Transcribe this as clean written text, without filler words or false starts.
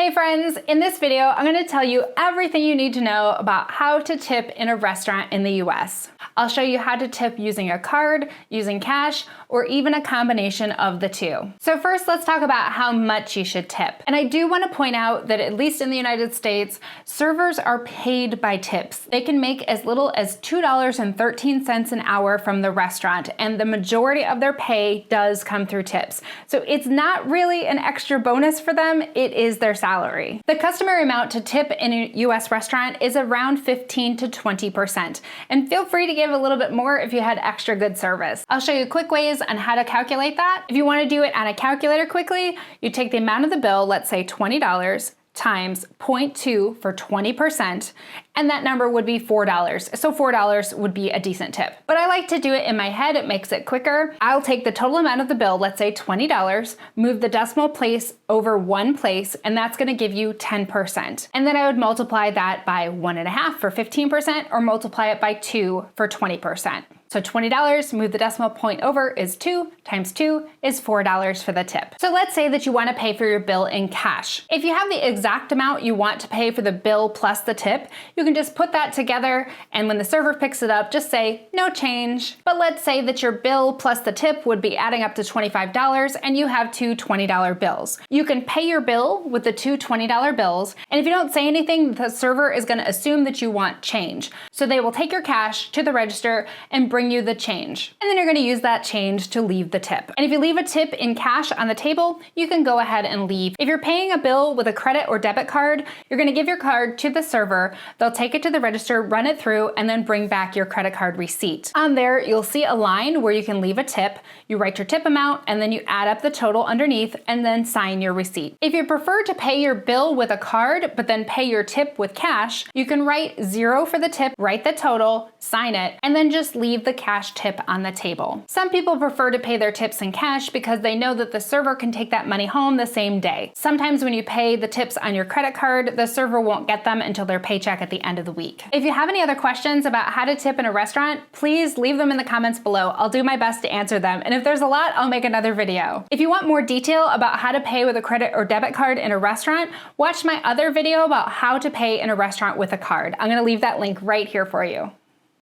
Hey friends, in this video, I'm going to tell you everything you need to know about how to tip in a restaurant in the US. I'll show you how to tip using a card, using cash, or even a combination of the two. So first, let's talk about how much you should tip. And I do want to point out that at least in the United States, servers are paid by tips. They can make as little as $2.13 an hour from the restaurant, and the majority of their pay does come through tips. So it's not really an extra bonus for them, it is their salary. The customary amount to tip in a US restaurant is around 15 to 20%, and feel free to give a little bit more if you had extra good service. I'll show you quick ways on how to calculate that. If you want to do it on a calculator quickly, you take the amount of the bill, let's say $20, times 0.2 for 20%, and that number would be $4. So $4 would be a decent tip. But I like to do it in my head, it makes it quicker. I'll take the total amount of the bill, let's say $20, move the decimal place over one place, and that's gonna give you 10%. And then I would multiply that by 1.5 for 15%, or multiply it by 2 for 20%. So $20, move the decimal point over, is 2 times 2 is $4 for the tip. So let's say that you want to pay for your bill in cash. If you have the exact amount you want to pay for the bill plus the tip, you can just put that together, and when the server picks it up, just say no change. But let's say that your bill plus the tip would be adding up to $25 and you have two $20 bills. You can pay your bill with the two $20 bills, and if you don't say anything, the server is going to assume that you want change. So they will take your cash to the register and bring you the change. And then you're going to use that change to leave the tip. And if you leave a tip in cash on the table, you can go ahead and leave. If you're paying a bill with a credit or debit card, you're going to give your card to the server, they'll take it to the register, run it through, and then bring back your credit card receipt. On there, you'll see a line where you can leave a tip, you write your tip amount, and then you add up the total underneath, and then sign your receipt. If you prefer to pay your bill with a card, but then pay your tip with cash, you can write 0 for the tip, write the total, sign it, and then just leave the cash tip on the table. Some people prefer to pay their tips in cash because they know that the server can take that money home the same day. Sometimes when you pay the tips on your credit card, the server won't get them until their paycheck at the end of the week. If you have any other questions about how to tip in a restaurant, please leave them in the comments below. I'll do my best to answer them, and if there's a lot, I'll make another video. If you want more detail about how to pay with a credit or debit card in a restaurant, watch my other video about how to pay in a restaurant with a card. I'm gonna leave that link right here for you.